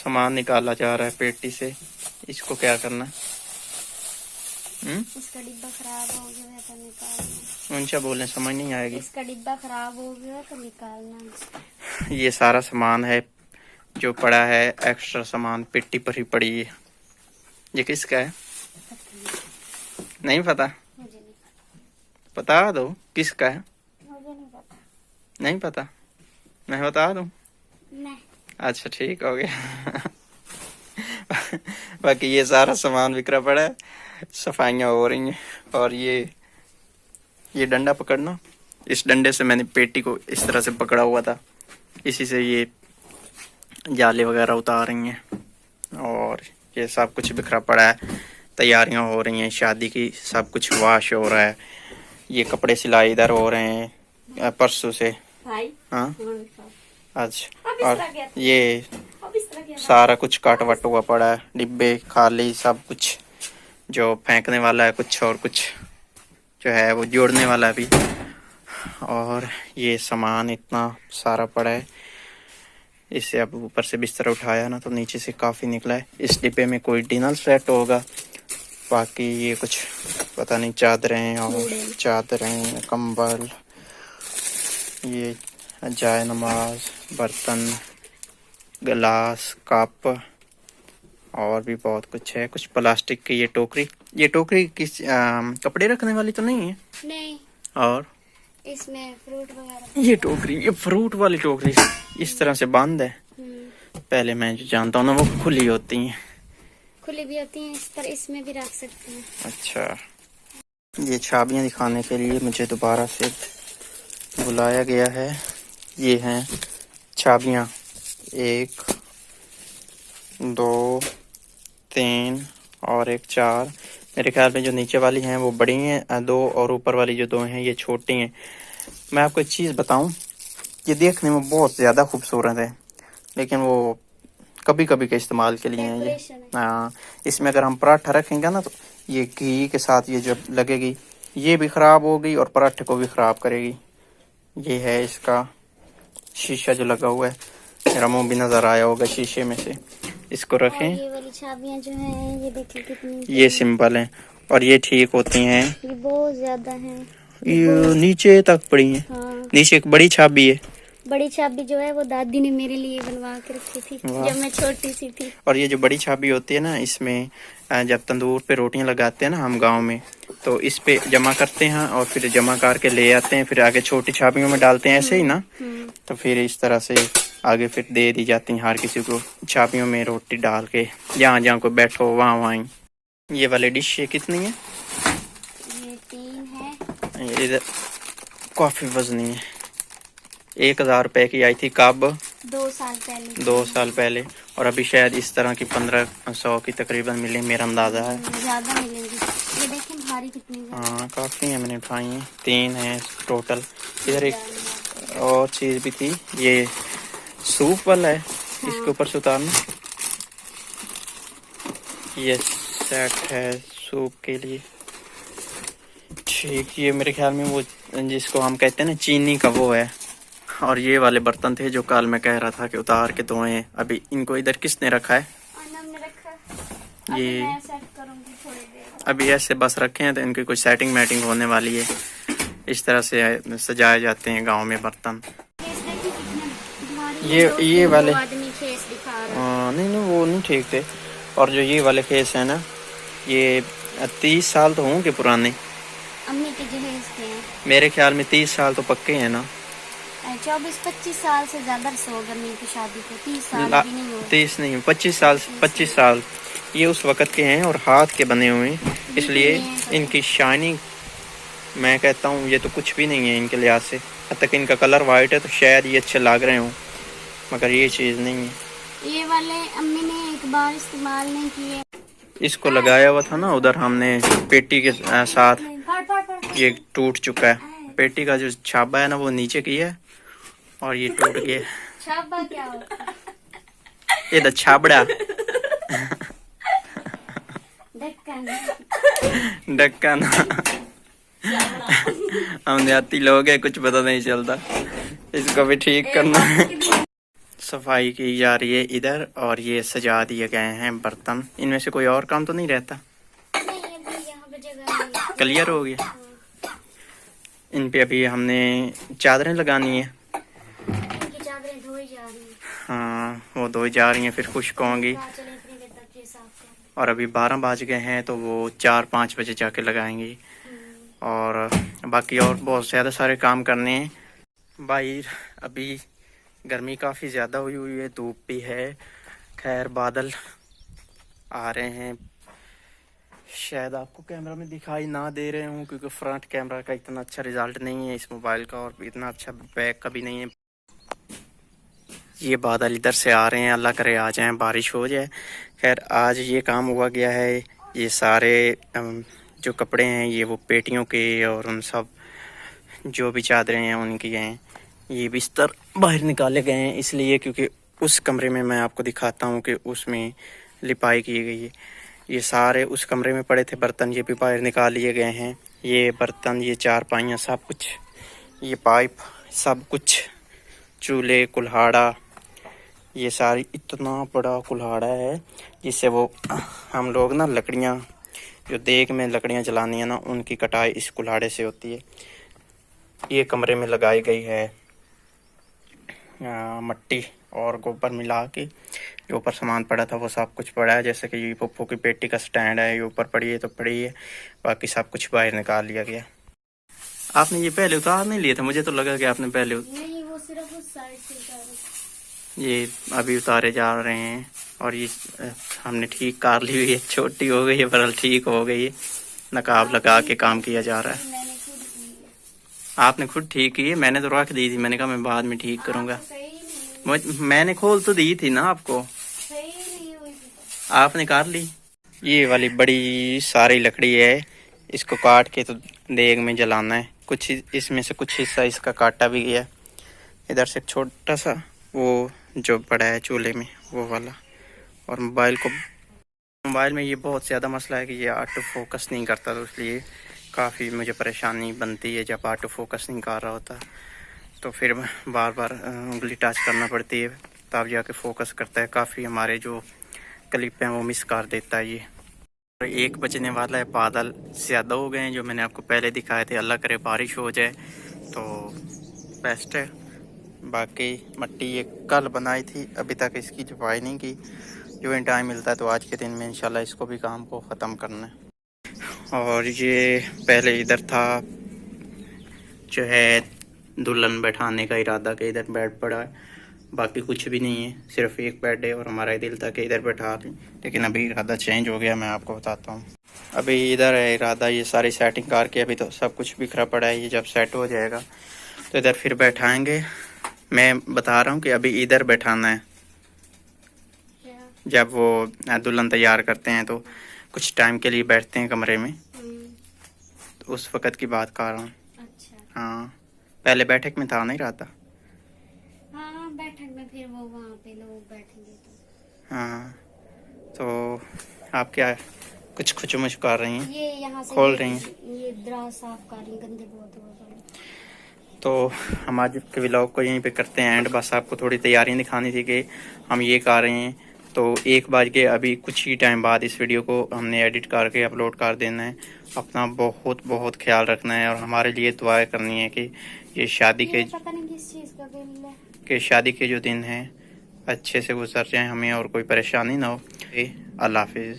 सामान निकाला जा रहा है पेटी से। इसको क्या करना है? इसका डिब्बा खराब हो गया है तो निकालना। उनसे बोलने समझ नहीं आएगी। इसका डिब्बा खराब हो गया तो निकालना। ये सारा सामान है जो पड़ा है, एक्स्ट्रा सामान पेटी पर ही पड़ी है। ये किसका है? नहीं पता? मुझे नहीं पता। बता दो किसका है। मुझे नहीं पता। नहीं पता? मैं बता दूं? नहीं। अच्छा ठीक हो गया। बाकी ये सारा सामान बिखरा पड़ा है, सफाइयाँ हो रही हैं। और ये डंडा पकड़ना, इस डंडे से मैंने पेटी को इस तरह से पकड़ा हुआ था, इसी से ये जाले वगैरह उतार रही हैं। और ये सब कुछ बिखरा पड़ा है, तैयारियां हो रही हैं शादी की, सब कुछ वाश हो रहा है। ये कपड़े सिलाई इधर हो रहे हैं परसों से। हाँ अच्छा। और ये सारा कुछ काट वट हुआ पड़ा है, डिब्बे खाली सब कुछ, जो फेंकने वाला है कुछ और कुछ जो है वो जोड़ने वाला भी। और ये सामान इतना सारा पड़ा है, इससे अब ऊपर से बिस्तर उठाया ना तो नीचे से काफ़ी निकला है। इस डिब्बे में कोई डिनर सेट होगा, बाकी ये कुछ पता नहीं, चादरें और चादरें, कंबल, ये जाय नमाज, बर्तन, गिलास, कप और भी बहुत कुछ है। कुछ प्लास्टिक की ये टोकरी किस कपड़े रखने वाली तो नहीं है? नहीं। और इसमें फ्रूट वगैरह। ये फ्रूट वाली टोकरी इस तरह से बंद है। पहले मैं जो जानता हूँ ना वो खुली होती हैं। खुली भी होती हैं, इस पर इसमें भी रख सकते हैं। अच्छा, ये चाबियां दिखाने के लिए मुझे दोबारा से बुलाया गया है। ये हैं चाबियां, 1 2 3 और एक 4। मेरे ख्याल में जो नीचे वाली हैं वो बड़ी हैं 2, और ऊपर वाली जो 2 हैं ये छोटी हैं। मैं आपको एक चीज़ बताऊं, ये देखने में बहुत ज़्यादा खूबसूरत है, लेकिन वो कभी कभी के इस्तेमाल के लिए हैं ये। हाँ, इसमें अगर हम पराठा रखेंगे ना तो ये घी के साथ ये जब लगेगी ये भी ख़राब होगी और पराठे को भी ख़राब करेगी। ये है इसका शीशा जो लगा हुआ है, मेरा मुंह भी नज़र आया होगा शीशे में से। इसको रखें। ये वाली चाबियां जो हैं ये देखिए कितनी, ये सिंपल हैं और ये ठीक होती हैं। ये बहुत ज्यादा हैं, ये नीचे तक पड़ी हैं। हाँ। नीचे एक बड़ी चाबी है। बड़ी चाबी जो है वो दादी ने मेरे लिए बनवा के रखी थी जब मैं छोटी सी थी। और ये जो बड़ी चाबी होती है ना, इसमें जब तंदूर पे रोटियां लगाते हैं ना हम गांव में, तो इस पे जमा करते हैं और फिर जमा करके ले आते हैं, फिर आगे छोटी चाबियों में डालते हैं ऐसे ही ना। तो फिर इस तरह से आगे फिर दे दी जाती हैं हर किसी को, चाबियों में रोटी डाल के, जहाँ जहाँ को बैठो वहाँ वहाँ। ये वाले डिश ये कितनी है? ये 3 है। ये इधर काफ़ी वजनी है, 1000 रुपए की आई थी कब? 2 साल पहले। 2 साल पहले। और अभी शायद इस तरह की 1500 की तकरीबन मिले, मेरा अंदाज़ा है। ज़्यादा मिलेंगी। ये देखें भारी कितनी। हाँ काफ़ी है, मैंने उठाई हैं, 3 हैं टोटल। इधर एक और चीज़ भी थी, ये सूप वाला है। हाँ। इसके ऊपर से उतारना, ये सेट है सूप के लिए। ठीक, ये मेरे ख्याल में वो जिसको हम कहते हैं ना चीनी का वो है। और ये वाले बर्तन थे जो कल मैं कह रहा था कि उतार के धोएं। अभी इनको इधर किसने रखा है? रखा। ये मैं सेट करूंगी थोड़ी देर। अभी ऐसे बस रखे हैं तो इनकी कुछ सेटिंग मैटिंग होने वाली है। इस तरह से सजाए जाते हैं गांव में बर्तन। ये वाले नहीं वो नहीं ठीक थे। और जो ये वाले खेस है ना, ये 30 साल तो होंगे पुराने। अम्मी के जहेज थे। मेरे ख्याल में 30 साल तो पक्के हैं ना। 24-25 साल से ज्यादा होगा अम्मी की शादी को। 30 साल भी नहीं हुए। 30 नहीं, 25 साल ये उस वक़्त के हैं और हाथ के बने हुए हैं, इसलिए इनकी शाइनिंग मैं कहता हूँ ये तो कुछ भी नहीं है इनके लिहाज से। हद तक इनका कलर वाइट है तो शायद ये अच्छे लग रहे हों, मगर ये चीज़ नहीं है। ये वाले अम्मी ने एक बार इस्तेमाल नहीं किए। इसको लगाया हुआ था ना उधर हमने पेटी के साथ, ये टूट चुका है। पेटी का जो छाबा है ना वो नीचे की है और ये टूट गया। छाबा क्या होता है? ये तो छाबड़ा ढक्कन। हम देहाती लोग हैं, कुछ पता नहीं चलता। इसको भी ठीक करना है। सफाई की जा रही है इधर, और ये सजा दिए गए हैं बर्तन। इनमें से कोई और काम तो नहीं रहता? नहीं, अभी यहाँ पे जगह नहीं। क्लियर हो गया। हाँ, इन पे अभी हमने चादरें लगानी है। इनकी चादरें धोई जा रही हैं। हाँ, वो धोई जा रही हैं, फिर खुश्क होंगी। कहाँ चले इतनी देर तक ये साफ कर। और अभी 12 बज गए हैं, तो वो 4-5 बजे जाके लगाएंगी। और बाकी और बहुत ज़्यादा सारे काम करने हैं बाहर। अभी गर्मी काफ़ी ज़्यादा हुई हुई है, धूप भी है। खैर, बादल आ रहे हैं। शायद आपको कैमरा में दिखाई ना दे रहे हूँ, क्योंकि फ्रंट कैमरा का इतना अच्छा रिजल्ट नहीं है इस मोबाइल का, और इतना अच्छा बैक का भी नहीं है। ये बादल इधर से आ रहे हैं, अल्लाह करे आ जाए, बारिश हो जाए। खैर, आज ये काम हुआ गया है। ये सारे जो कपड़े हैं, ये वो पेटियों के और उन सब जो भी चादरें हैं उनकी हैं। ये बिस्तर बाहर निकाले गए हैं इसलिए क्योंकि उस कमरे में मैं आपको दिखाता हूँ कि उसमें लिपाई की गई है। ये सारे उस कमरे में पड़े थे बर्तन, ये भी बाहर निकाल लिए गए हैं। ये बर्तन, ये चारपाइयाँ, सब कुछ, ये पाइप, सब कुछ, चूल्हे, कुल्हाड़ा, ये सारी, इतना बड़ा कुल्हाड़ा है जिससे वो हम लोग ना लकड़ियाँ, जो देग में लकड़ियाँ जलानी है ना, उनकी कटाई इस कुल्हाड़े से होती है। ये कमरे में लगाई गई है मट्टी और गोबर मिला के। जो ऊपर सामान पड़ा था वो सब कुछ पड़ा है, जैसे कि ये पप्पू की पेटी का स्टैंड है, ये ऊपर पड़ी है तो पड़ी है। बाकी सब कुछ बाहर निकाल लिया गया। आपने ये पहले उतार नहीं लिए थे? मुझे तो लगा कि आपने पहले नहीं, वो सिर्फ उस साइड से उतारे। ये अभी उतारे जा रहे हैं। और ये हमने ठीक कार ली हुई है, छोटी हो गई है पर ठीक हो गई है। नकाब लगा के काम किया जा रहा है। मैंने खुद की है। आपने खुद ठीक की है? मैंने तो रख दी थी, मैंने कहा मैं बाद में ठीक करूंगा। सही नहीं, मैंने खोल तो दी थी ना आपको, सही नहीं हुई थी। आपने काट ली। ये वाली बड़ी सारी लकड़ी है, इसको काट के तो देग में जलाना है। कुछ इसमें से कुछ हिस्सा इसका काटा भी गया। इधर से छोटा सा वो जो पड़ा है चूल्हे में, वो वाला। और मोबाइल में ये बहुत ज़्यादा मसला है कि ये ऑटो फोकस नहीं करता, तो इसलिए काफ़ी मुझे परेशानी बनती है जब ऑटो फोकस नहीं कर रहा होता। तो फिर बार बार उंगली टच करना पड़ती है, तब जाके फोकस करता है। काफ़ी हमारे जो क्लिप हैं वो मिस कर देता है ये। 1 बजने वाला है, बादल ज़्यादा हो गए हैं जो मैंने आपको पहले दिखाए थे। अल्लाह करे बारिश हो जाए तो बेस्ट है। बाकी मट्टी ये कल बनाई थी, अभी तक इसकी सफाई नहीं की। जो इन टाइम मिलता है तो आज के दिन में इंशाल्लाह इसको भी काम को ख़त्म करना है। और ये पहले इधर था जो है दुल्हन बैठाने का इरादा, कि इधर बेड पड़ा है, बाकी कुछ भी नहीं है, सिर्फ एक बेड है। और हमारा दिल था कि इधर बैठा लें, लेकिन अभी इरादा चेंज हो गया। मैं आपको बताता हूँ, अभी इधर है इरादा। ये सारी सेटिंग करके अभी तो सब कुछ बिखरा पड़ा है, ये जब सेट हो जाएगा तो इधर फिर बैठाएंगे। मैं बता रहा हूँ कि अभी इधर बैठाना है। जब वो दुल्हन तैयार करते हैं तो कुछ टाइम के लिए बैठते हैं कमरे में, तो उस वक़्त की बात कर रहा हूँ। अच्छा। हाँ, पहले बैठक में था नहीं रहा था। हाँ, बैठक में फिर वो वहाँ पे लोग बैठेंगे तो। हाँ, तो आप क्या कुछ खुचमुच कर रही हैं? ये यहाँ से खोल रही हैं। ये दराज साफ कर रही, गंदे बहुत हो गए। तो हम आज के व्लॉग को यहीं पे करते हैं एंड। बस आपको थोड़ी तैयारी दिखानी थी कि हम ये कर रहे हैं। तो 1 बज के अभी कुछ ही टाइम बाद इस वीडियो को हमने एडिट करके अपलोड कर देना है। अपना बहुत बहुत ख्याल रखना है और हमारे लिए दुआएं करनी है कि ये शादी के पता नहीं किस चीज़ का बिल है, कि शादी के जो दिन हैं अच्छे से गुजर जाएं, हमें और कोई परेशानी ना हो। अल्लाह हाफिज़।